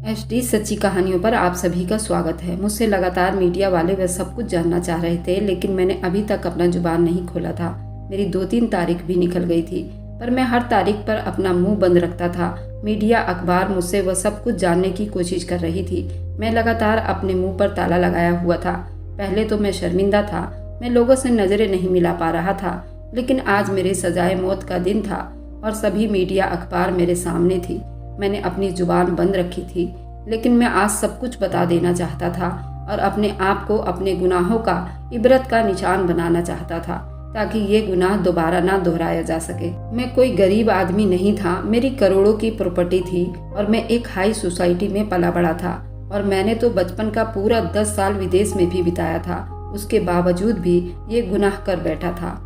HD सच्ची कहानियों पर आप सभी का स्वागत है। मुझसे लगातार मीडिया वाले वह सब कुछ जानना चाह रहे थे, लेकिन मैंने अभी तक अपना जुबान नहीं खोला था। मेरी 2-3 तारीख भी निकल गई थी, पर मैं हर तारीख पर अपना मुंह बंद रखता था। मीडिया, अखबार मुझसे वह सब कुछ जानने की कोशिश कर रही थी। मैं लगातार अपने मुंह पर ताला लगाया हुआ था। पहले तो मैं शर्मिंदा था, मैं लोगों से नजरें नहीं मिला पा रहा था, लेकिन आज मेरे सजाए मौत का दिन था और सभी मीडिया, अखबार मेरे सामने थी। मैंने अपनी जुबान बंद रखी थी, लेकिन मैं आज सब कुछ बता देना चाहता था और अपने आप को अपने गुनाहों का इबरत का निशान बनाना चाहता था, ताकि ये गुनाह दोबारा ना दोहराया जा सके। मैं कोई गरीब आदमी नहीं था, मेरी करोड़ों की प्रॉपर्टी थी और मैं एक हाई सोसाइटी में पला बड़ा था और मैंने तो बचपन का पूरा 10 साल विदेश में भी बिताया था। उसके बावजूद भी ये गुनाह कर बैठा था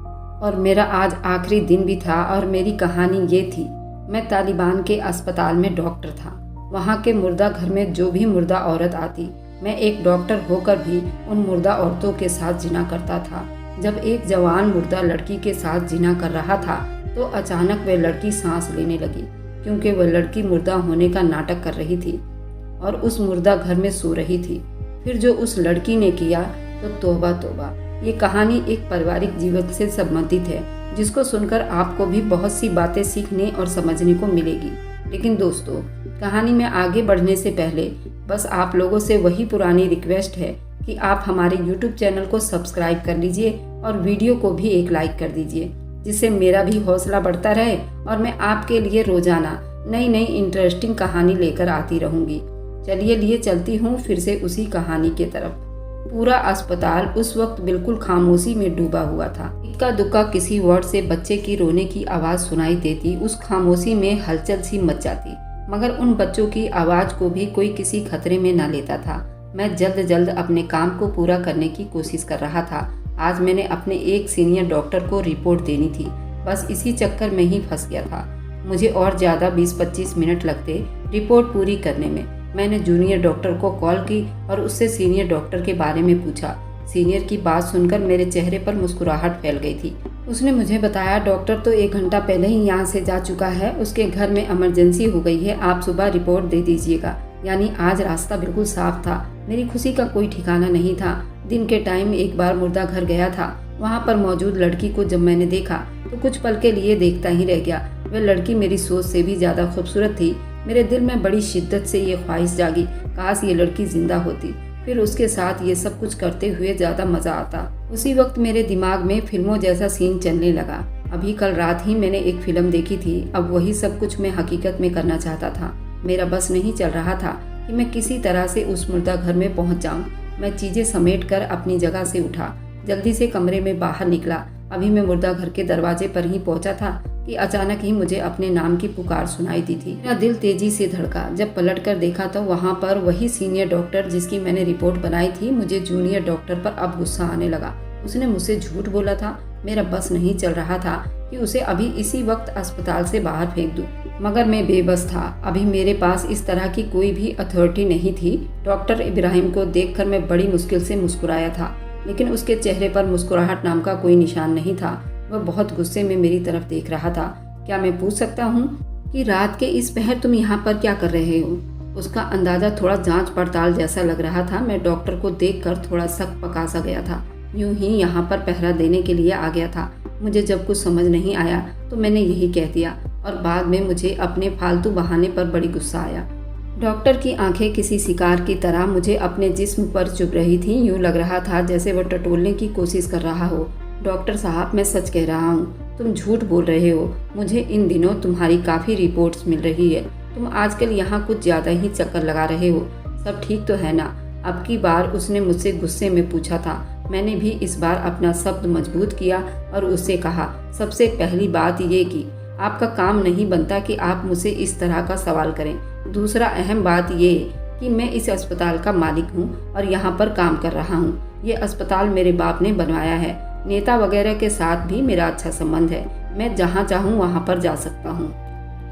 और मेरा आज आखिरी दिन भी था। और मेरी कहानी ये थी, मैं तालिबान के अस्पताल में डॉक्टर था। वहाँ के मुर्दा घर में जो भी मुर्दा औरत आती, मैं एक डॉक्टर होकर भी उन मुर्दा औरतों के साथ जिना करता था। जब एक जवान मुर्दा लड़की के साथ जिना कर रहा था तो अचानक वह लड़की सांस लेने लगी, क्योंकि वह लड़की मुर्दा होने का नाटक कर रही थी और उस मुर्दा घर में सो रही थी। फिर जो उस लड़की ने किया तो तौबा तौबा। ये कहानी एक पारिवारिक जीवन से संबंधित है, जिसको सुनकर आपको भी बहुत सी बातें सीखने और समझने को मिलेगी। लेकिन दोस्तों, कहानी में आगे बढ़ने से पहले बस आप लोगों से वही पुरानी रिक्वेस्ट है कि आप हमारे YouTube चैनल को सब्सक्राइब कर लीजिए और वीडियो को भी एक लाइक कर दीजिए, जिससे मेरा भी हौसला बढ़ता रहे और मैं आपके लिए रोजाना नई नई इंटरेस्टिंग कहानी लेकर आती रहूँगी। चलिए लिए चलती हूँ फिर से उसी कहानी के तरफ। पूरा अस्पताल उस वक्त बिल्कुल खामोशी में डूबा हुआ था। इक्का दुक्का किसी वार्ड से बच्चे की रोने की आवाज़ सुनाई देती, उस खामोशी में हलचल सी मच जाती, मगर उन बच्चों की आवाज़ को भी कोई किसी खतरे में न लेता था। मैं जल्द जल्द अपने काम को पूरा करने की कोशिश कर रहा था। आज मैंने अपने एक सीनियर डॉक्टर को रिपोर्ट देनी थी, बस इसी चक्कर में ही फंस गया था। मुझे और ज़्यादा 20-25 मिनट लगते रिपोर्ट पूरी करने में। मैंने जूनियर डॉक्टर को कॉल की और उससे सीनियर डॉक्टर के बारे में पूछा। सीनियर की बात सुनकर मेरे चेहरे पर मुस्कुराहट फैल गई थी। उसने मुझे बताया, डॉक्टर तो 1 घंटा पहले ही यहाँ से जा चुका है, उसके घर में इमरजेंसी हो गई है, आप सुबह रिपोर्ट दे दीजिएगा। यानी आज रास्ता बिल्कुल साफ था। मेरी खुशी का कोई ठिकाना नहीं था। दिन के टाइम एक बार मुर्दा घर गया था। वहाँ पर मौजूद लड़की को जब मैंने देखा तो कुछ पल के लिए देखता ही रह गया। वह लड़की मेरी सोच से भी ज़्यादा खूबसूरत थी। मेरे दिल में बड़ी शिद्दत से ये ख्वाहिश जागी, काश ये लड़की जिंदा होती, फिर उसके साथ ये सब कुछ करते हुए ज़्यादा मज़ा आता। उसी वक्त मेरे दिमाग में फिल्मों जैसा सीन चलने लगा। अभी कल रात ही मैंने एक फिल्म देखी थी, अब वही सब कुछ मैं हकीकत में करना चाहता था। मेरा बस नहीं चल रहा था कि मैं किसी तरह से उस मुर्दा घर में पहुंच जाऊं। मैं चीज़ें समेट कर अपनी जगह से उठा, जल्दी से कमरे में बाहर निकला। अभी मैं मुर्दा घर के दरवाजे पर ही पहुंचा था कि अचानक ही मुझे अपने नाम की पुकार सुनाई दी थी। मेरा दिल तेजी से धड़का। जब पलट कर देखा तो वहाँ पर वही सीनियर डॉक्टर जिसकी मैंने रिपोर्ट बनाई थी। मुझे जूनियर डॉक्टर पर अब गुस्सा आने लगा। उसने मुझसे झूठ बोला था। मेरा बस नहीं चल रहा था कि उसे अभी इसी वक्त अस्पताल से बाहर फेंक दूं, मगर मैं बेबस था। अभी मेरे पास इस तरह की कोई भी अथॉरिटी नहीं थी। डॉक्टर इब्राहिम को देखकर मैं बड़ी मुश्किल से मुस्कुराया था, लेकिन उसके चेहरे पर मुस्कुराहट नाम का कोई निशान नहीं था। वह बहुत गुस्से में मेरी तरफ देख रहा था। क्या मैं पूछ सकता हूँ कि रात के इस पहर तुम यहाँ पर क्या कर रहे हो? उसका अंदाजा थोड़ा जांच पड़ताल जैसा लग रहा था। मैं डॉक्टर को देखकर थोड़ा शक पका सा गया था। यूं ही यहाँ पर पहरा देने के लिए आ गया था। मुझे जब कुछ समझ नहीं आया तो मैंने यही कह दिया और बाद में मुझे अपने फालतू बहाने पर बड़ी गुस्सा आया। डॉक्टर की आंखें किसी शिकार की तरह मुझे अपने जिस्म पर चुभ रही थी। यूं लग रहा था जैसे वह टटोलने की कोशिश कर रहा हो। डॉक्टर साहब, मैं सच कह रहा हूँ, तुम झूठ बोल रहे हो। मुझे इन दिनों तुम्हारी काफ़ी रिपोर्ट्स मिल रही है। तुम आजकल यहाँ कुछ ज़्यादा ही चक्कर लगा रहे हो। सब ठीक तो है ना? अब की बार उसने मुझसे गुस्से में पूछा था। मैंने भी इस बार अपना शब्द मजबूत किया और उससे कहा, सबसे पहली बात ये कि आपका काम नहीं बनता कि आप मुझसे इस तरह का सवाल करें। दूसरा अहम बात ये कि मैं इस अस्पताल का मालिक हूँ और यहाँ पर काम कर रहा हूँ। ये अस्पताल मेरे बाप ने बनवाया है। नेता वगैरह के साथ भी मेरा अच्छा संबंध है। मैं जहाँ चाहूँ वहाँ पर जा सकता हूँ।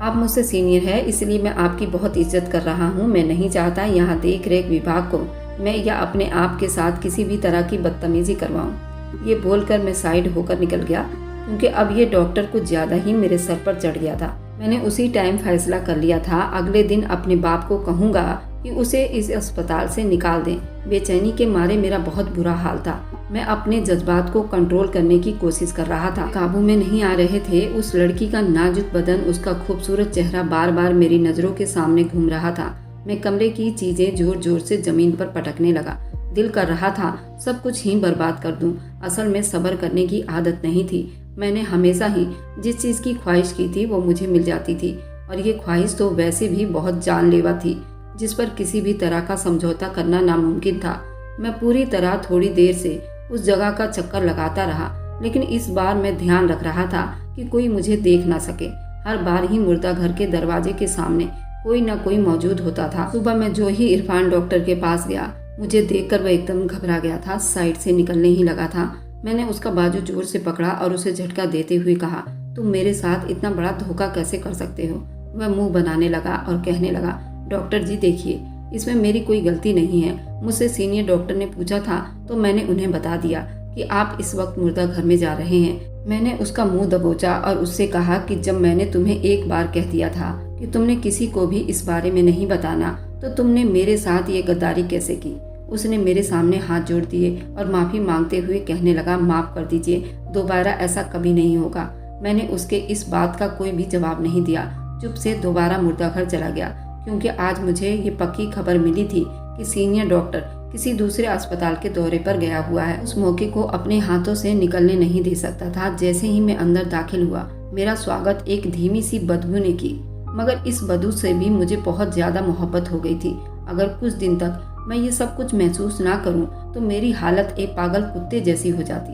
आप मुझसे सीनियर है, इसलिए मैं आपकी बहुत इज्जत कर रहा हूँ। मैं नहीं चाहता यहाँ देख रेख विभाग को मैं या अपने आप के साथ किसी भी तरह की बदतमीजी करवाऊँ। ये बोलकर मैं साइड होकर निकल गया, क्योंकि अब ये डॉक्टर कुछ ज़्यादा ही मेरे सर पर चढ़ गया था। मैंने उसी टाइम फैसला कर लिया था, अगले दिन अपने बाप को कहूँगा कि उसे इस अस्पताल से निकाल दें। बेचैनी के मारे मेरा बहुत बुरा हाल था। मैं अपने जज्बात को कंट्रोल करने की कोशिश कर रहा था, काबू में नहीं आ रहे थे। उस लड़की का नाजुक बदन, उसका खूबसूरत चेहरा बार बार मेरी नज़रों के सामने घूम रहा था। मैं कमरे की चीज़ें जोर जोर से जमीन पर पटकने लगा। दिल कर रहा था सब कुछ ही बर्बाद कर दूं। असल में सब्र करने की आदत नहीं थी। मैंने हमेशा ही जिस चीज़ की ख्वाहिश की थी वो मुझे मिल जाती थी, और ये ख्वाहिश तो वैसे भी बहुत जानलेवा थी, जिस पर किसी भी तरह का समझौता करना नामुमकिन था। मैं पूरी तरह थोड़ी देर से उस जगह का चक्कर लगाता रहा, लेकिन इस बार मैं ध्यान रख रहा था कि कोई मुझे देख ना सके। हर बार ही मुर्दा घर के दरवाजे के सामने कोई ना कोई मौजूद होता था। सुबह मैं जो ही इरफान डॉक्टर के पास गया, मुझे देखकर वह एकदम घबरा गया था, साइड से निकलने ही लगा था। मैंने उसका बाजू जोर से पकड़ा और उसे झटका देते हुए कहा, तुम मेरे साथ इतना बड़ा धोखा कैसे कर सकते हो? वह मुंह बनाने लगा और कहने लगा, डॉक्टर जी देखिए, इसमें मेरी कोई गलती नहीं है। मुझसे सीनियर डॉक्टर ने पूछा था तो मैंने उन्हें बता दिया कि आप इस वक्त मुर्दा घर में जा रहे हैं। मैंने उसका मुंह दबोचा और उससे कहा कि जब मैंने तुम्हें एक बार कह दिया था कि तुमने किसी को भी इस बारे में नहीं बताना, तो तुमने मेरे साथ ये गद्दारी कैसे की? उसने मेरे सामने हाथ जोड़ दिए और माफ़ी मांगते हुए कहने लगा, माफ़ कर दीजिए, दोबारा ऐसा कभी नहीं होगा। मैंने उसके इस बात का कोई भी जवाब नहीं दिया, चुप से दोबारा मुर्दा घर चला गया, क्योंकि आज मुझे ये पक्की खबर मिली थी कि सीनियर डॉक्टर किसी दूसरे अस्पताल के दौरे पर गया हुआ है। उस मौके को अपने हाथों से निकलने नहीं दे सकता था। जैसे ही मैं अंदर दाखिल हुआ, मेरा स्वागत एक धीमी सी बदबू ने की, मगर इस बदबू से भी मुझे बहुत ज़्यादा मोहब्बत हो गई थी। अगर कुछ दिन तक मैं ये सब कुछ महसूस ना करूं, तो मेरी हालत एक पागल कुत्ते जैसी हो जाती।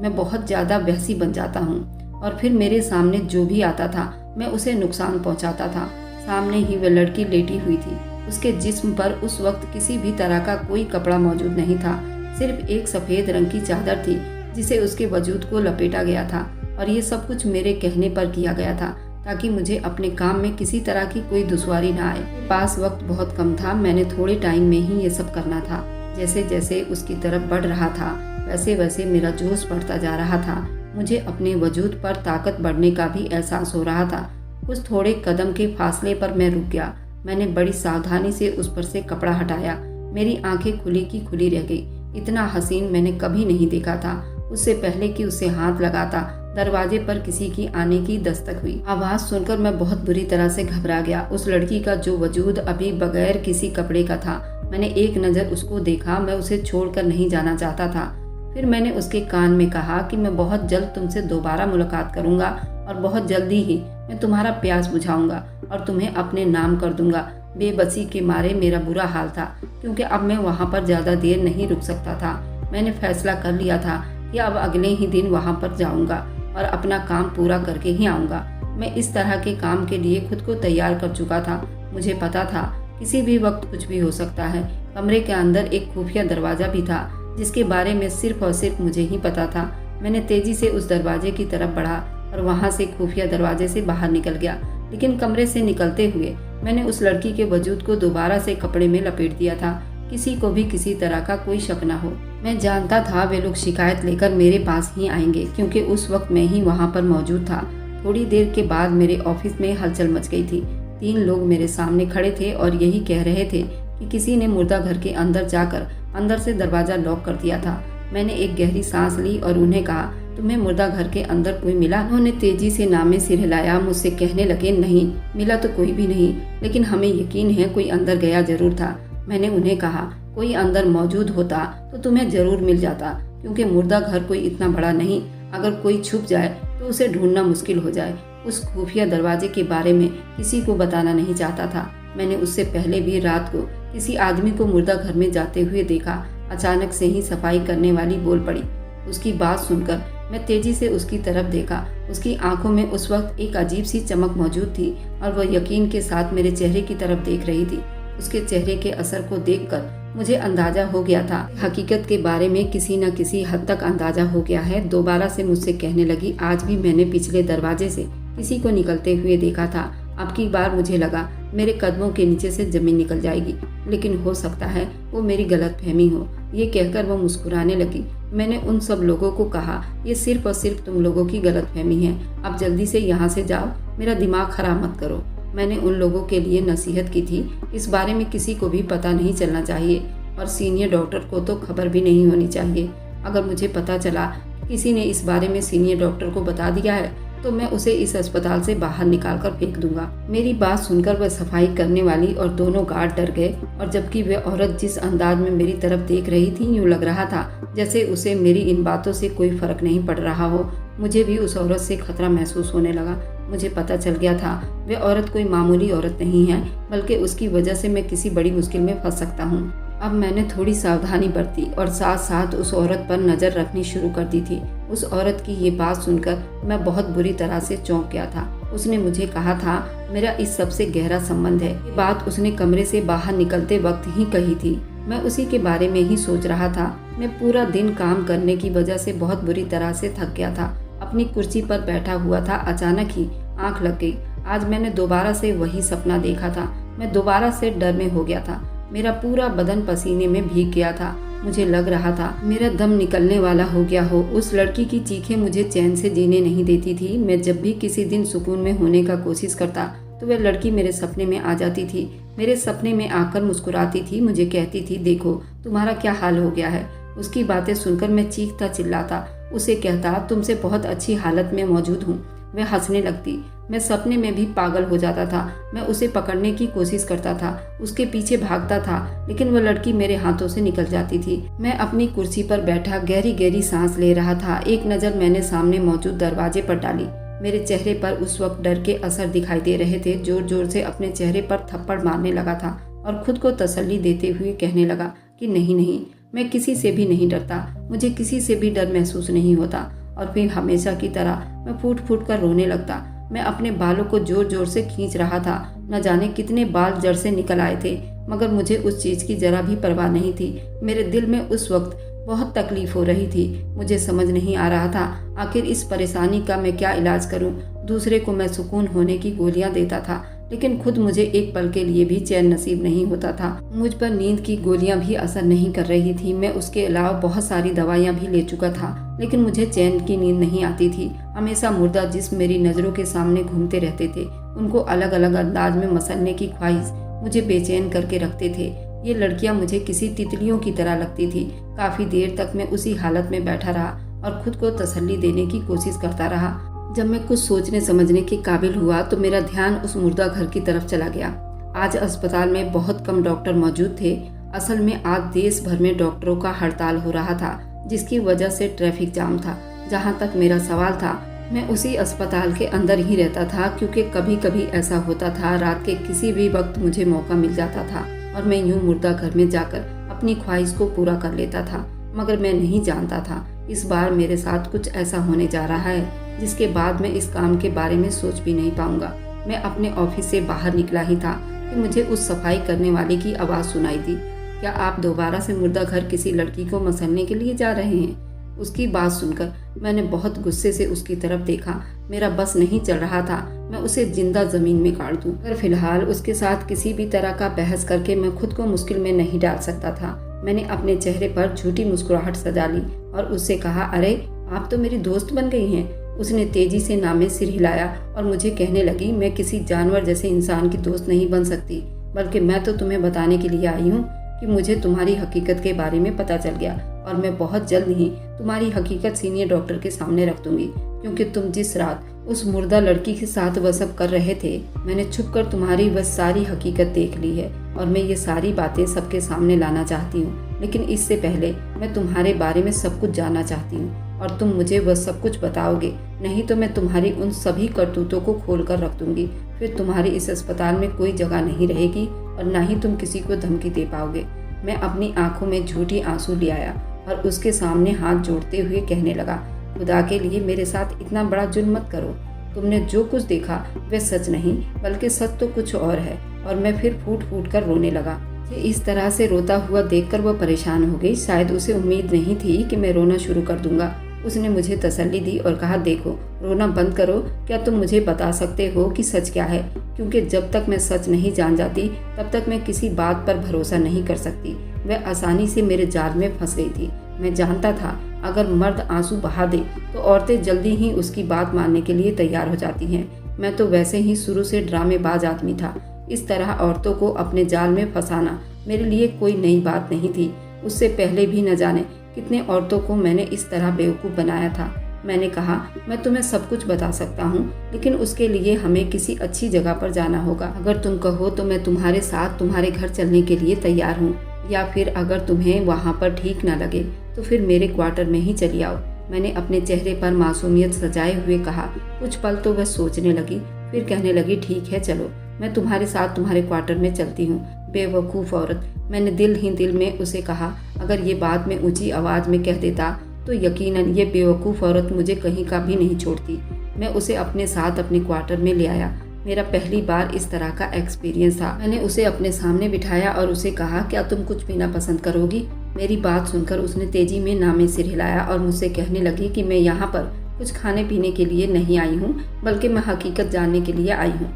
मैं बहुत ज़्यादा बहसी बन जाता हूँ और फिर मेरे सामने जो भी आता था मैं उसे नुकसान पहुँचाता था। सामने ही वह लड़की लेटी हुई थी। उसके जिस्म पर उस वक्त किसी भी तरह का कोई कपड़ा मौजूद नहीं था, सिर्फ एक सफ़ेद रंग की चादर थी जिसे उसके वजूद को लपेटा गया था, और ये सब कुछ मेरे कहने पर किया गया था ताकि मुझे अपने काम में किसी तरह की कोई दुश्वारी ना आए। मेरे पास वक्त बहुत कम था, मैंने थोड़े टाइम में ही ये सब करना था। जैसे जैसे उसकी तरफ बढ़ रहा था, वैसे वैसे मेरा जोश बढ़ता जा रहा था। मुझे अपने वजूद पर ताकत बढ़ने का भी एहसास हो रहा था। कुछ थोड़े कदम के फासले पर मैं रुक गया। मैंने बड़ी सावधानी से उस पर से कपड़ा हटाया। मेरी आंखें खुली की खुली रह गई। इतना हसीन मैंने कभी नहीं देखा था। उससे पहले कि उसे हाथ लगाता, दरवाजे पर किसी की आने की दस्तक हुई। आवाज़ सुनकर मैं बहुत बुरी तरह से घबरा गया। उस लड़की का जो वजूद अभी बगैर किसी कपड़े का था, मैंने एक नज़र उसको देखा। मैं उसे छोड़कर नहीं जाना चाहता था। फिर मैंने उसके कान में कहा कि मैं बहुत जल्द तुमसे दोबारा मुलाकात करूंगा, और बहुत जल्दी ही मैं तुम्हारा प्यास बुझाऊंगा और तुम्हें अपने नाम कर दूंगा। बेबसी के मारे मेरा बुरा हाल था, क्योंकि अब मैं वहाँ पर ज़्यादा देर नहीं रुक सकता था। मैंने फैसला कर लिया था कि अब अगले ही दिन वहाँ पर जाऊंगा और अपना काम पूरा करके ही आऊँगा। मैं इस तरह के काम के लिए खुद को तैयार कर चुका था। मुझे पता था किसी भी वक्त कुछ भी हो सकता है। कमरे के अंदर एक खुफिया दरवाज़ा भी था जिसके बारे में सिर्फ और सिर्फ मुझे ही पता था। मैंने तेज़ी से उस दरवाजे की तरफ बढ़ा और वहाँ से खुफिया दरवाजे से बाहर निकल गया। लेकिन कमरे से निकलते हुए मैंने उस लड़की के वजूद को दोबारा से कपड़े में लपेट दिया था, किसी को भी किसी तरह का कोई शक न हो। मैं जानता था वे लोग शिकायत लेकर मेरे पास ही आएंगे, क्योंकि उस वक्त मैं ही वहाँ पर मौजूद था। थोड़ी देर के बाद मेरे ऑफिस में हलचल मच गई थी। 3 लोग मेरे सामने खड़े थे और यही कह रहे थे कि किसी ने मुर्दा घर के अंदर जाकर अंदर से दरवाज़ा लॉक कर दिया था। मैंने एक गहरी सांस ली और उन्हें कहा, तुम्हें मुर्दा घर के अंदर कोई मिला? उन्होंने तेजी से नामे सिर हिलाया। मुझसे कहने लगे, नहीं मिला तो कोई भी नहीं, लेकिन हमें यकीन है कोई अंदर गया जरूर था। मैंने उन्हें कहा, कोई अंदर मौजूद होता तो तुम्हें जरूर मिल जाता, क्योंकि मुर्दा घर कोई इतना बड़ा नहीं। अगर कोई छुप जाए तो उसे ढूंढना मुश्किल हो जाए। उस खुफिया दरवाजे के बारे में किसी को बताना नहीं चाहता था। मैंने उससे पहले भी रात को किसी आदमी को मुर्दा घर में जाते हुए देखा। अचानक से ही सफाई करने वाली बोल पड़ी। उसकी बात सुनकर मैं तेजी से उसकी तरफ देखा। उसकी आंखों में उस वक्त एक अजीब सी चमक मौजूद थी और वह यकीन के साथ मेरे चेहरे की तरफ देख रही थी। उसके चेहरे के असर को देखकर मुझे अंदाजा हो गया था। हकीकत के बारे में किसी न किसी हद तक अंदाजा हो गया है। दोबारा से मुझसे कहने लगी, आज भी मैंने पिछले दरवाजे से किसी को निकलते हुए देखा था। अब की बार मुझे लगा मेरे कदमों के नीचे से जमीन निकल जाएगी, लेकिन हो सकता है वो मेरी गलतफहमी हो। ये कहकर वो मुस्कुराने लगी। मैंने उन सब लोगों को कहा, ये सिर्फ और सिर्फ तुम लोगों की गलतफहमी है। अब जल्दी से यहाँ से जाओ, मेरा दिमाग खराब मत करो। मैंने उन लोगों के लिए नसीहत की थी, इस बारे में किसी को भी पता नहीं चलना चाहिए और सीनियर डॉक्टर को तो खबर भी नहीं होनी चाहिए। अगर मुझे पता चला कि किसी ने इस बारे में सीनियर डॉक्टर को बता दिया है तो मैं उसे इस अस्पताल से बाहर निकाल कर फेंक दूंगा। मेरी बात सुनकर वह सफाई करने वाली और दोनों गार्ड डर गए और जबकि वह औरत जिस अंदाज में मेरी तरफ देख रही थी, यूँ लग रहा था जैसे उसे मेरी इन बातों से कोई फर्क नहीं पड़ रहा हो। मुझे भी उस औरत से खतरा महसूस होने लगा। मुझे पता चल गया था वह औरत कोई मामूली औरत नहीं है, बल्कि उसकी वजह से मैं किसी बड़ी मुश्किल में फंस सकता हूँ। अब मैंने थोड़ी सावधानी बरती और साथ साथ उस औरत पर नज़र रखनी शुरू कर दी थी। उस औरत की ये बात सुनकर मैं बहुत बुरी तरह से चौंक गया था। उसने मुझे कहा था मेरा इस सबसे गहरा संबंध है। ये बात उसने कमरे से बाहर निकलते वक्त ही कही थी। मैं उसी के बारे में ही सोच रहा था। मैं पूरा दिन काम करने की वजह से बहुत बुरी तरह से थक गया था। अपनी कुर्सी पर बैठा हुआ था, अचानक ही आंख लग गई। आज मैंने दोबारा से वही सपना देखा था। मैं दोबारा से डर में हो गया था। मेरा पूरा बदन पसीने में भीग गया था। मुझे लग रहा था मेरा दम निकलने वाला हो गया हो। उस लड़की की चीखें मुझे चैन से जीने नहीं देती थी। मैं जब भी किसी दिन सुकून में होने का कोशिश करता तो वह लड़की मेरे सपने में आ जाती थी। मेरे सपने में आकर मुस्कुराती थी, मुझे कहती थी देखो तुम्हारा क्या हाल हो गया है। उसकी बातें सुनकर मैं चीखता चिल्लाता, उसे कहता तुमसे बहुत अच्छी हालत में मौजूद हूँ। वह हंसने लगती। मैं सपने में भी पागल हो जाता था। मैं उसे पकड़ने की कोशिश करता था, उसके पीछे भागता था, लेकिन वह लड़की मेरे हाथों से निकल जाती थी। मैं अपनी कुर्सी पर बैठा गहरी गहरी सांस ले रहा था। एक नज़र मैंने सामने मौजूद दरवाजे पर डाली। मेरे चेहरे पर उस वक्त डर के असर दिखाई दे रहे थे। जोर जोर से अपने चेहरे पर थप्पड़ मारने लगा था और खुद को तसल्ली देते हुए कहने लगा कि नहीं नहीं, मैं किसी से भी नहीं डरता, मुझे किसी से भी डर महसूस नहीं होता। और फिर हमेशा की तरह मैं फूट फूट कर रोने लगता। मैं अपने बालों को जोर जोर से खींच रहा था। न जाने कितने बाल जड़ से निकल आए थे, मगर मुझे उस चीज़ की जरा भी परवाह नहीं थी। मेरे दिल में उस वक्त बहुत तकलीफ हो रही थी। मुझे समझ नहीं आ रहा था आखिर इस परेशानी का मैं क्या इलाज करूं। दूसरे को मैं सुकून होने की गोलियां देता था, लेकिन खुद मुझे एक पल के लिए भी चैन नसीब नहीं होता था। मुझ पर नींद की गोलियां भी असर नहीं कर रही थी। मैं उसके अलावा बहुत सारी दवाइयां भी ले चुका था, लेकिन मुझे चैन की नींद नहीं आती थी। हमेशा मुर्दा जिस्म मेरी नज़रों के सामने घूमते रहते थे। उनको अलग अलग अंदाज में मसलने की ख्वाहिश मुझे बेचैन करके रखते थे। ये लड़कियां मुझे किसी तितलियों की तरह लगती थी। काफ़ी देर तक मैं उसी हालत में बैठा रहा और खुद को तसल्ली देने की कोशिश करता रहा। जब मैं कुछ सोचने समझने के काबिल हुआ तो मेरा ध्यान उस मुर्दा घर की तरफ चला गया। आज अस्पताल में बहुत कम डॉक्टर मौजूद थे। असल में आज देश भर में डॉक्टरों का हड़ताल हो रहा था, जिसकी वजह से ट्रैफिक जाम था। जहाँ तक मेरा सवाल था, मैं उसी अस्पताल के अंदर ही रहता था, क्योंकि कभी कभी ऐसा होता था रात के किसी भी वक्त मुझे मौका मिल जाता था और मैं यूं मुर्दा घर में जाकर अपनी ख्वाहिश को पूरा कर लेता था। मगर मैं नहीं जानता था इस बार मेरे साथ कुछ ऐसा होने जा रहा है जिसके बाद मैं इस काम के बारे में सोच भी नहीं पाऊंगा। मैं अपने ऑफिस से बाहर निकला ही था कि मुझे उस सफाई करने वाले की आवाज़ सुनाई दी। क्या आप दोबारा से मुर्दा घर किसी लड़की को मसलने के लिए जा रहे हैं? उसकी बात सुनकर मैंने बहुत गुस्से से उसकी तरफ देखा। मेरा बस नहीं चल रहा था मैं उसे जिंदा जमीन में काट दूं, पर फिलहाल उसके साथ किसी भी तरह का बहस करके मैं खुद को मुश्किल में नहीं डाल सकता था। मैंने अपने चेहरे पर झूठी मुस्कुराहट सजा ली और उससे कहा, अरे आप तो मेरी दोस्त बन गई हैं। उसने तेजी से नामे सिर हिलाया और मुझे कहने लगी, मैं किसी जानवर जैसे इंसान की दोस्त नहीं बन सकती, बल्कि मैं तो तुम्हें बताने के लिए आई हूँ कि मुझे तुम्हारी हकीकत के बारे में पता चल गया और मैं बहुत जल्द ही तुम्हारी हकीकत सीनियर डॉक्टर के सामने रख दूंगी। क्योंकि तुम जिस रात उस मुर्दा लड़की के साथ वह सब कर रहे थे, मैंने छुपकर तुम्हारी वह सारी हकीकत देख ली है और मैं ये सारी बातें सबके सामने लाना चाहती हूँ। लेकिन इससे पहले मैं तुम्हारे बारे में सब कुछ जानना चाहती हूँ और तुम मुझे वह सब कुछ बताओगे, नहीं तो मैं तुम्हारी उन सभी करतूतों को खोल कर रख दूंगी। फिर तुम्हारी इस अस्पताल में कोई जगह नहीं रहेगी और ना ही तुम किसी को धमकी दे पाओगे। मैं अपनी आंखों में झूठी आंसू ले आया और उसके सामने हाथ जोड़ते हुए कहने लगा, खुदा के लिए मेरे साथ इतना बड़ा जुल्म मत करो। तुमने जो कुछ देखा वह सच नहीं, बल्कि सच तो कुछ और है। और मैं फिर फूट फूट कर रोने लगा। इस तरह से रोता हुआ देखकर वह परेशान हो गई। शायद उसे उम्मीद नहीं थी कि मैं रोना शुरू कर दूंगा। उसने मुझे तसल्ली दी और कहा, देखो रोना बंद करो। क्या तुम मुझे बता सकते हो कि सच क्या है? क्योंकि जब तक मैं सच नहीं जान जाती तब तक मैं किसी बात पर भरोसा नहीं कर सकती। वह आसानी से मेरे जाल में फंस गई थी। मैं जानता था अगर मर्द आंसू बहा दे तो औरतें जल्दी ही उसकी बात मानने के लिए तैयार हो जाती हैं। मैं तो वैसे ही शुरू से ड्रामेबाज आदमी था। इस तरह औरतों को अपने जाल में फंसाना मेरे लिए कोई नई बात नहीं थी। उससे पहले भी न जाने कितने औरतों को मैंने इस तरह बेवकूफ़ बनाया था। मैंने कहा, मैं तुम्हें सब कुछ बता सकता हूँ, लेकिन उसके लिए हमें किसी अच्छी जगह पर जाना होगा। अगर तुम कहो तो मैं तुम्हारे साथ तुम्हारे घर चलने के लिए तैयार हूँ, या फिर अगर तुम्हें वहाँ पर ठीक न लगे तो फिर मेरे क्वार्टर में ही चली आओ। मैंने अपने चेहरे पर मासूमियत सजाए हुए कहा। कुछ पल तो वह सोचने लगी, फिर कहने लगी, ठीक है चलो, मैं तुम्हारे साथ तुम्हारे क्वार्टर में चलती हूँ। बेवकूफ़ औरत, मैंने दिल ही दिल में उसे कहा। अगर ये बात मैं ऊंची आवाज़ में कह देता तो यकीनन ये बेवकूफ़ औरत मुझे कहीं का भी नहीं छोड़ती। मैं उसे अपने साथ अपने क्वार्टर में ले आया। मेरा पहली बार इस तरह का एक्सपीरियंस था। मैंने उसे अपने सामने बिठाया और उसे कहा, क्या तुम कुछ पीना पसंद करोगी? मेरी बात सुनकर उसने तेजी में ना में सिर हिलाया और मुझसे कहने लगी कि मैं यहाँ पर कुछ खाने पीने के लिए नहीं आई हूँ, बल्कि मैं हकीकत जानने के लिए आई हूँ।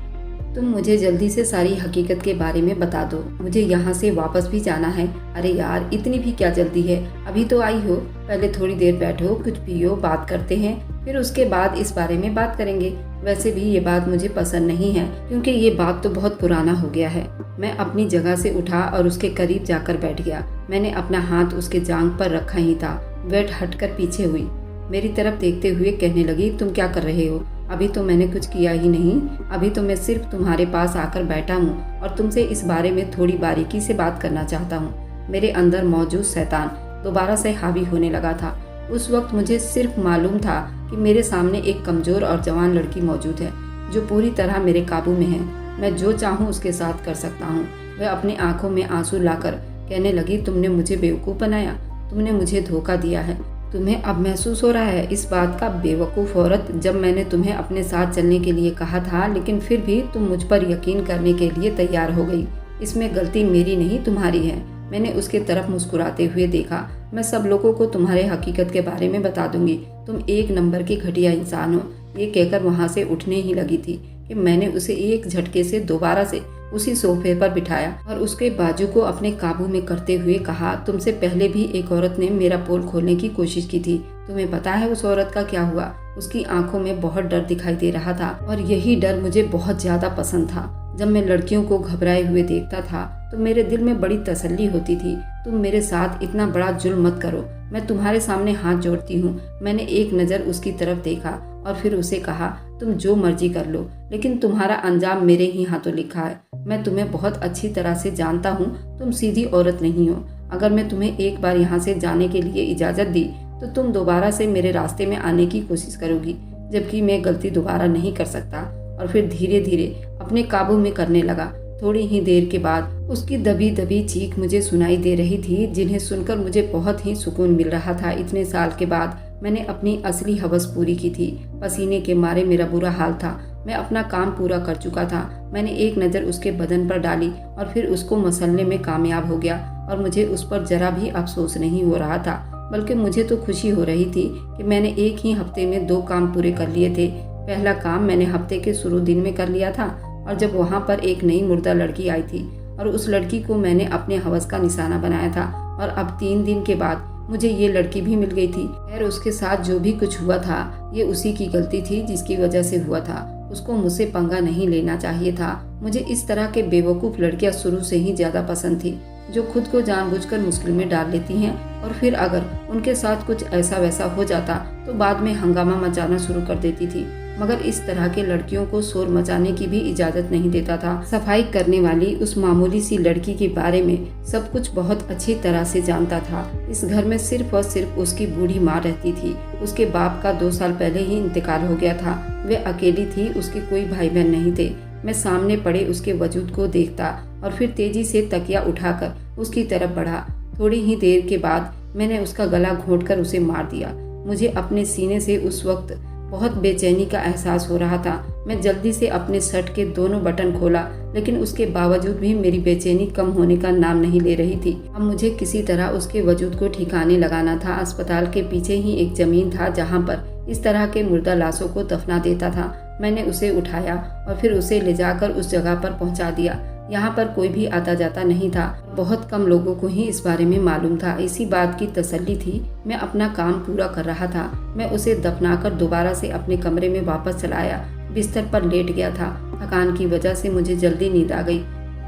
तुम मुझे जल्दी से सारी हकीकत के बारे में बता दो, मुझे यहाँ से वापस भी जाना है। अरे यार, इतनी भी क्या जल्दी है, अभी तो आई हो, पहले थोड़ी देर बैठो, कुछ पियो, बात करते हैं, फिर उसके बाद इस बारे में बात करेंगे। वैसे भी ये बात मुझे पसंद नहीं है, क्योंकि ये बात तो बहुत पुराना हो गया है। मैं अपनी जगह से उठा और उसके करीब जाकर बैठ गया। मैंने अपना हाथ उसके जांघ पर रखा ही था। वह हटकर पीछे हुई, मेरी तरफ देखते हुए कहने लगी, तुम क्या कर रहे हो? अभी तो मैंने कुछ किया ही नहीं, अभी तो मैं सिर्फ तुम्हारे पास आकर बैठा हूँ और तुमसे इस बारे में थोड़ी बारीकी से बात करना चाहता हूँ। मेरे अंदर मौजूद शैतान दोबारा से हावी होने लगा था। उस वक्त मुझे सिर्फ मालूम था कि मेरे सामने एक कमज़ोर और जवान लड़की मौजूद है जो पूरी तरह मेरे काबू में है। मैं जो चाहूँ उसके साथ कर सकता हूँ। वह अपनी आंखों में आंसू लाकर कहने लगी, तुमने मुझे बेवकूफ़ बनाया, तुमने मुझे धोखा दिया है। तुम्हें अब महसूस हो रहा है इस बात का, बेवकूफ़ औरत, जब मैंने तुम्हें अपने साथ चलने के लिए कहा था, लेकिन फिर भी तुम मुझ पर यकीन करने के लिए तैयार हो गई। इसमें गलती मेरी नहीं तुम्हारी है। मैंने उसके तरफ मुस्कुराते हुए देखा। मैं सब लोगों को तुम्हारे हकीकत के बारे में बता दूंगी। तुम एक नंबर की घटिया इंसान हो। ये कहकर वहाँ से उठने ही लगी थी कि मैंने उसे एक झटके से दोबारा से उसी सोफे पर बिठाया और उसके बाजू को अपने काबू में करते हुए कहा, तुमसे पहले भी एक औरत ने मेरा पोल खोलने की कोशिश की थी। तुम्हें पता है उस औरत का क्या हुआ? उसकी आंखों में बहुत डर दिखाई दे रहा था और यही डर मुझे बहुत ज्यादा पसंद था। जब मैं लड़कियों को घबराए हुए देखता था तो मेरे दिल में बड़ी तसल्ली होती थी। तुम मेरे साथ इतना बड़ा जुल्म मत करो, मैं तुम्हारे सामने हाथ जोड़ती हूँ। मैंने एक नज़र उसकी तरफ देखा और फिर उसे कहा, तुम जो मर्जी कर लो, लेकिन तुम्हारा अंजाम मेरे ही हाथों लिखा है। मैं तुम्हें बहुत अच्छी तरह से जानता हूँ, तुम सीधी औरत नहीं हो। अगर मैं तुम्हें एक बार यहाँ से जाने के लिए इजाज़त दी तो तुम दोबारा से मेरे रास्ते में आने की कोशिश करोगी, जबकि मैं गलती दोबारा नहीं कर सकता। और फिर धीरे धीरे अपने काबू में करने लगा। थोड़ी ही देर के बाद उसकी दबी दबी चीख मुझे सुनाई दे रही थी, जिन्हें सुनकर मुझे बहुत ही सुकून मिल रहा था। इतने साल के बाद मैंने अपनी असली हवस पूरी की थी। पसीने के मारे मेरा बुरा हाल था। मैं अपना काम पूरा कर चुका था। मैंने एक नज़र उसके बदन पर डाली और फिर उसको मसलने में कामयाब हो गया और मुझे उस पर जरा भी अफसोस नहीं हो रहा था, बल्कि मुझे तो खुशी हो रही थी कि मैंने एक ही हफ्ते में 2 काम पूरे कर लिए थे। पहला काम मैंने हफ्ते के शुरू दिन में कर लिया था, और जब वहाँ पर एक नई मुर्दा लड़की आई थी और उस लड़की को मैंने अपने हवस का निशाना बनाया था, और अब 3 दिन के बाद मुझे ये लड़की भी मिल गई थी। खैर, उसके साथ जो भी कुछ हुआ था ये उसी की गलती थी जिसकी वजह से हुआ था। उसको मुझसे पंगा नहीं लेना चाहिए था। मुझे इस तरह के बेवकूफ़ लड़कियां शुरू से ही ज़्यादा पसंद थी, जो खुद को जानबूझकर मुश्किल में डाल लेती हैं और फिर अगर उनके साथ कुछ ऐसा वैसा हो जाता तो बाद में हंगामा मचाना शुरू कर देती थी। मगर इस तरह के लड़कियों को शोर मचाने की भी इजाज़त नहीं देता था। सफाई करने वाली उस मामूली सी लड़की के बारे में सब कुछ बहुत अच्छी तरह से जानता था। इस घर में सिर्फ और सिर्फ उसकी बूढ़ी माँ रहती थी। उसके बाप का 2 साल पहले ही इंतकाल हो गया था। वह अकेली थी, उसके कोई भाई बहन नहीं थे। मैं सामने पड़े उसके वजूद को देखता और फिर तेजी से तकिया उठाकर उसकी तरफ बढ़ा। थोड़ी ही देर के बाद मैंने उसका गला घोंटकर उसे मार दिया। मुझे अपने सीने से उस वक्त बहुत बेचैनी का एहसास हो रहा था। मैं जल्दी से अपने शर्ट के दोनों बटन खोला, लेकिन उसके बावजूद भी मेरी बेचैनी कम होने का नाम नहीं ले रही थी। अब मुझे किसी तरह उसके वजूद को ठिकाने लगाना था। अस्पताल के पीछे ही एक जमीन था जहाँ पर इस तरह के मुर्दा लाशों को दफना देता था। मैंने उसे उठाया और फिर उसे ले जाकर उस जगह पर पहुँचा दिया। यहाँ पर कोई भी आता जाता नहीं था। बहुत कम लोगों को ही इस बारे में मालूम था। इसी बात की तसल्ली थी। मैं अपना काम पूरा कर रहा था। मैं उसे दफनाकर दोबारा से अपने कमरे में वापस चला आया। बिस्तर पर लेट गया था। थकान की वजह से मुझे जल्दी नींद आ गई।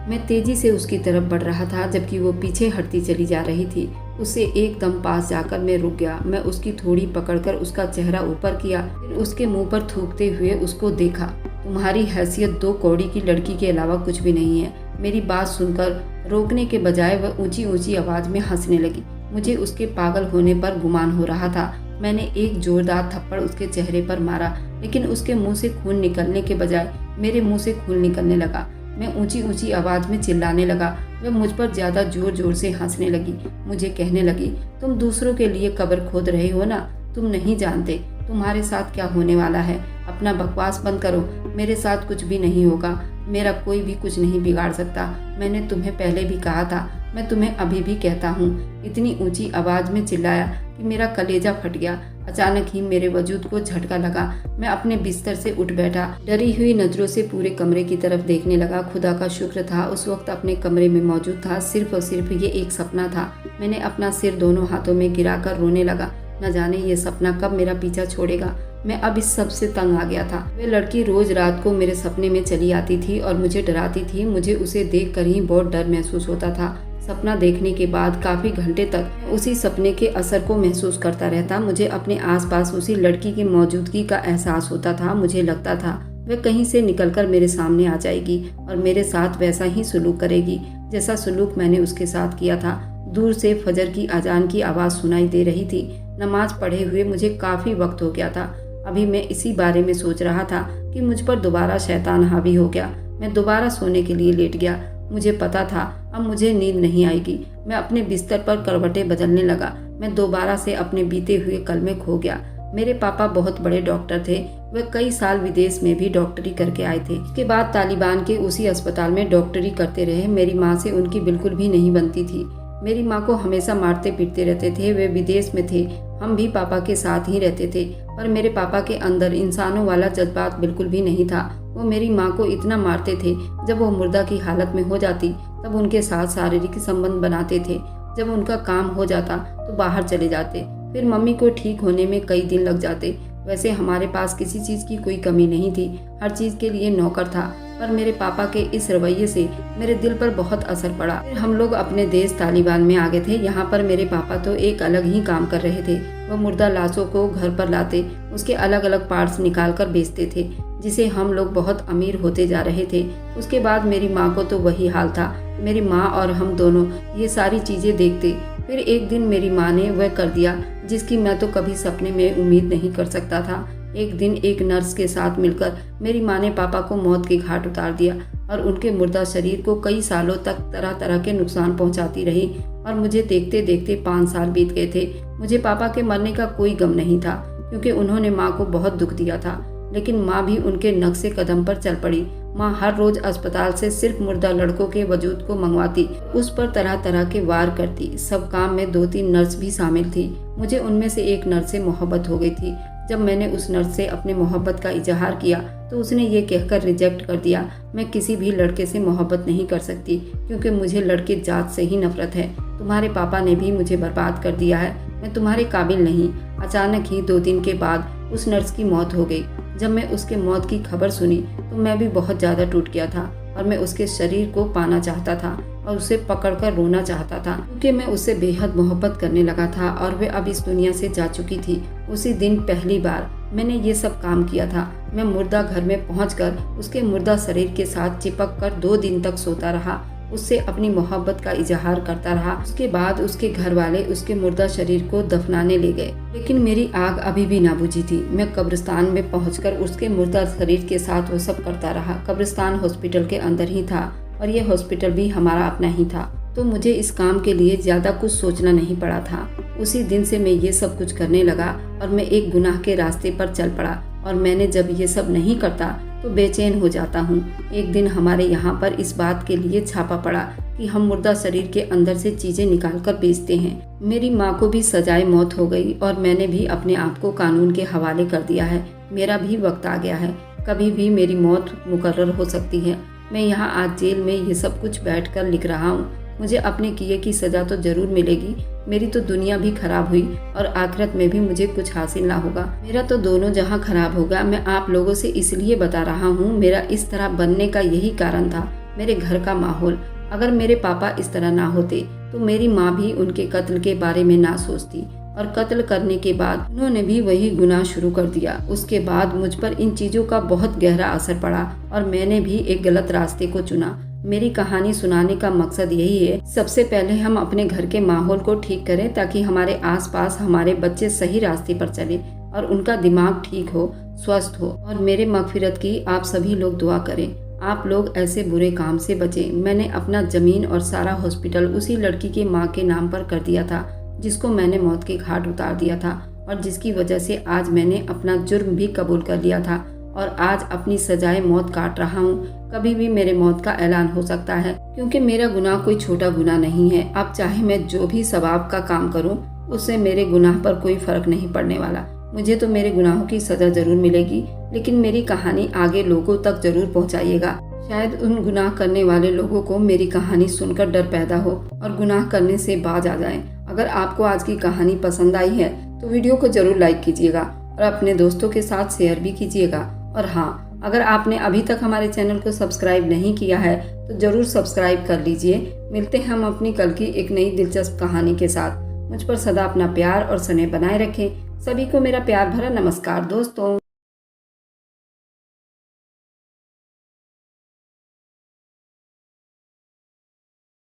मैं तेजी से उसकी तरफ बढ़ रहा था, जबकि वो पीछे हटती चली जा रही थी। उससे एकदम पास जाकर मैं रुक गया। मैं उसकी थोड़ी पकड़कर उसका चेहरा ऊपर किया, फिर उसके मुंह पर थूकते हुए उसको देखा। तुम्हारी हैसियत 2 कौड़ी की लड़की के अलावा कुछ भी नहीं है। मेरी बात सुनकर रोकने के बजाय वह ऊंची ऊंची आवाज में हंसने लगी। मुझे उसके पागल होने पर गुमान हो रहा था। मैंने एक जोरदार थप्पड़ उसके चेहरे पर मारा, लेकिन उसके मुंह से खून निकलने के बजाय मेरे मुंह से खून निकलने लगा। मैं ऊंची ऊंची आवाज में चिल्लाने लगा। वह मुझ पर ज्यादा जोर जोर से हंसने लगी। मुझे कहने लगी, तुम दूसरों के लिए कब्र खोद रहे हो ना, तुम नहीं जानते तुम्हारे साथ क्या होने वाला है। अपना बकवास बंद करो, मेरे साथ कुछ भी नहीं होगा। मेरा कोई भी कुछ नहीं बिगाड़ सकता। मैंने तुम्हें पहले भी कहा था, मैं तुम्हें अभी भी कहता हूँ। इतनी ऊंची आवाज में चिल्लाया कि मेरा कलेजा फट गया। अचानक ही मेरे वजूद को झटका लगा। मैं अपने बिस्तर से उठ बैठा, डरी हुई नजरों से पूरे कमरे की तरफ देखने लगा। खुदा का शुक्र था उस वक्त अपने कमरे में मौजूद था। सिर्फ और सिर्फ ये एक सपना था। मैंने अपना सिर दोनों हाथों में गिराकर रोने लगा। न जाने ये सपना कब मेरा पीछा छोड़ेगा। मैं अब इस सब से तंग आ गया था। वह लड़की रोज रात को मेरे सपने में चली आती थी और मुझे डराती थी। मुझे उसे देखकर ही बहुत डर महसूस होता था। सपना देखने के बाद काफी घंटे तक उसी सपने के असर को महसूस करता रहता। मुझे अपने आसपास उसी लड़की की मौजूदगी का एहसास होता था। मुझे लगता था वह कहीं से निकलकर मेरे सामने आ जाएगी और मेरे साथ वैसा ही सुलूक करेगी जैसा सुलूक मैंने उसके साथ किया था। दूर से फजर की अजान की आवाज़ सुनाई दे रही थी। नमाज पढ़े हुए मुझे काफ़ी वक्त हो गया था। अभी मैं इसी बारे में सोच रहा था कि मुझ पर दोबारा शैतान हावी हो गया। मैं दोबारा सोने के लिए लेट गया। मुझे पता था अब मुझे नींद नहीं आएगी। मैं अपने बिस्तर पर करवटें बदलने लगा। मैं दोबारा से अपने बीते हुए कल में खो गया। मेरे पापा बहुत बड़े डॉक्टर थे। वह कई साल विदेश में भी डॉक्टरी करके आए थे। उसके बाद तालिबान के उसी अस्पताल में डॉक्टरी करते रहे। मेरी माँ से उनकी बिल्कुल भी नहीं बनती थी। मेरी माँ को हमेशा मारते पीटते रहते थे। वे विदेश में थे, हम भी पापा के साथ ही रहते थे, पर मेरे पापा के अंदर इंसानों वाला जज्बात बिल्कुल भी नहीं था। वो मेरी माँ को इतना मारते थे, जब वो मुर्दा की हालत में हो जाती तब उनके साथ शारीरिक संबंध बनाते थे। जब उनका काम हो जाता तो बाहर चले जाते। फिर मम्मी को ठीक होने में कई दिन लग जाते। वैसे हमारे पास किसी चीज़ की कोई कमी नहीं थी, हर चीज़ के लिए नौकर था, पर मेरे पापा के इस रवैये से मेरे दिल पर बहुत असर पड़ा। फिर हम लोग अपने देश तालिबान में आ गए थे। यहाँ पर मेरे पापा तो एक अलग ही काम कर रहे थे। वह मुर्दा लाशों को घर पर लाते, उसके अलग अलग पार्ट्स निकाल कर बेचते थे, जिसे हम लोग बहुत अमीर होते जा रहे थे। उसके बाद मेरी माँ को तो वही हाल था। मेरी माँ और हम दोनों ये सारी चीज़ें देखते। फिर एक दिन मेरी माँ ने वह कर दिया जिसकी मैं तो कभी सपने में उम्मीद नहीं कर सकता था। एक दिन एक नर्स के साथ मिलकर मेरी माँ ने पापा को मौत के घाट उतार दिया और उनके मुर्दा शरीर को कई सालों तक तरह तरह के नुकसान पहुंचाती रही। और मुझे देखते देखते 5 साल बीत गए थे। मुझे पापा के मरने का कोई गम नहीं था, क्योंकि उन्होंने माँ को बहुत दुख दिया था। लेकिन माँ भी उनके नक्शे कदम पर चल पड़ी। माँ हर रोज अस्पताल से सिर्फ मुर्दा लड़कों के वजूद को मंगवाती, उस पर तरह तरह के वार करती। सब काम में 2-3 नर्स भी शामिल थी। मुझे उनमें से एक नर्स से मोहब्बत हो गई थी। जब मैंने उस नर्स से अपने मोहब्बत का इजहार किया तो उसने ये कहकर रिजेक्ट कर दिया, मैं किसी भी लड़के से मोहब्बत नहीं कर सकती, क्योंकि मुझे लड़के जात से ही नफरत है। तुम्हारे पापा ने भी मुझे बर्बाद कर दिया है, मैं तुम्हारे काबिल नहीं। अचानक ही 2 दिन के बाद उस नर्स की मौत हो गई। जब मैं उसके मौत की खबर सुनी तो मैं भी बहुत ज़्यादा टूट गया था और मैं उसके शरीर को पाना चाहता था और उसे पकड़कर रोना चाहता था, क्योंकि मैं उससे बेहद मोहब्बत करने लगा था और वह अब इस दुनिया से जा चुकी थी। उसी दिन पहली बार मैंने ये सब काम किया था। मैं मुर्दा घर में पहुंचकर उसके मुर्दा शरीर के साथ चिपक कर 2 दिन तक सोता रहा, उससे अपनी मोहब्बत का इजहार करता रहा। उसके बाद उसके घर वाले उसके मुर्दा शरीर को दफनाने ले गए, लेकिन मेरी आग अभी भी ना बुझी थी। मैं कब्रिस्तान में पहुंचकर उसके मुर्दा शरीर के साथ वो सब करता रहा। कब्रिस्तान हॉस्पिटल के अंदर ही था और ये हॉस्पिटल भी हमारा अपना ही था, तो मुझे इस काम के लिए ज़्यादा कुछ सोचना नहीं पड़ा था। उसी दिन से मैं ये सब कुछ करने लगा और मैं एक गुनाह के रास्ते पर चल पड़ा। और मैंने जब ये सब नहीं करता तो बेचैन हो जाता हूँ। एक दिन हमारे यहाँ पर इस बात के लिए छापा पड़ा कि हम मुर्दा शरीर के अंदर से चीज़ें निकाल कर बेचते हैं। मेरी माँ को भी सजाए मौत हो गई और मैंने भी अपने आप को कानून के हवाले कर दिया है। मेरा भी वक्त आ गया है, कभी भी मेरी मौत मुकर्रर हो सकती है। मैं यहाँ आज जेल में ये सब कुछ बैठकर लिख रहा हूँ मुझे अपने किए की सज़ा तो ज़रूर मिलेगी। मेरी तो दुनिया भी खराब हुई और आखिरत में भी मुझे कुछ हासिल ना होगा। मेरा तो दोनों जहां खराब होगा। मैं आप लोगों से इसलिए बता रहा हूँ, मेरा इस तरह बनने का यही कारण था, मेरे घर का माहौल। अगर मेरे पापा इस तरह ना होते तो मेरी माँ भी उनके कत्ल के बारे में ना सोचती और कत्ल करने के बाद उन्होंने भी वही गुनाह शुरू कर दिया। उसके बाद मुझ पर इन चीज़ों का बहुत गहरा असर पड़ा और मैंने भी एक गलत रास्ते को चुना। मेरी कहानी सुनाने का मकसद यही है, सबसे पहले हम अपने घर के माहौल को ठीक करें ताकि हमारे आसपास हमारे बच्चे सही रास्ते पर चले और उनका दिमाग ठीक हो, स्वस्थ हो। और मेरे मगफिरत की आप सभी लोग दुआ करें। आप लोग ऐसे बुरे काम से बचें। मैंने अपना ज़मीन और सारा हॉस्पिटल उसी लड़की के माँ के नाम पर कर दिया था जिसको मैंने मौत के घाट उतार दिया था और जिसकी वजह से आज मैंने अपना जुर्म भी कबूल कर लिया था और आज अपनी सजाए मौत काट रहा हूँ। कभी भी मेरे मौत का ऐलान हो सकता है क्योंकि मेरा गुनाह कोई छोटा गुनाह नहीं है। अब चाहे मैं जो भी सवाब का काम करूँ उससे मेरे गुनाह पर कोई फर्क नहीं पड़ने वाला। मुझे तो मेरे गुनाहों की सज़ा ज़रूर मिलेगी, लेकिन मेरी कहानी आगे लोगों तक ज़रूर पहुँचाइएगा। शायद उन गुनाह करने वाले लोगों को मेरी कहानी सुनकर डर पैदा हो और गुनाह करने से बाज आ जाएं। अगर आपको आज की कहानी पसंद आई है तो वीडियो को ज़रूर लाइक कीजिएगा और अपने दोस्तों के साथ शेयर भी कीजिएगा। और हाँ, अगर आपने अभी तक हमारे चैनल को सब्सक्राइब नहीं किया है तो ज़रूर सब्सक्राइब कर लीजिए। मिलते हैं हम अपनी कल की एक नई दिलचस्प कहानी के साथ। मुझ पर सदा अपना प्यार और स्नेह बनाए रखें। सभी को मेरा प्यार भरा नमस्कार दोस्तों।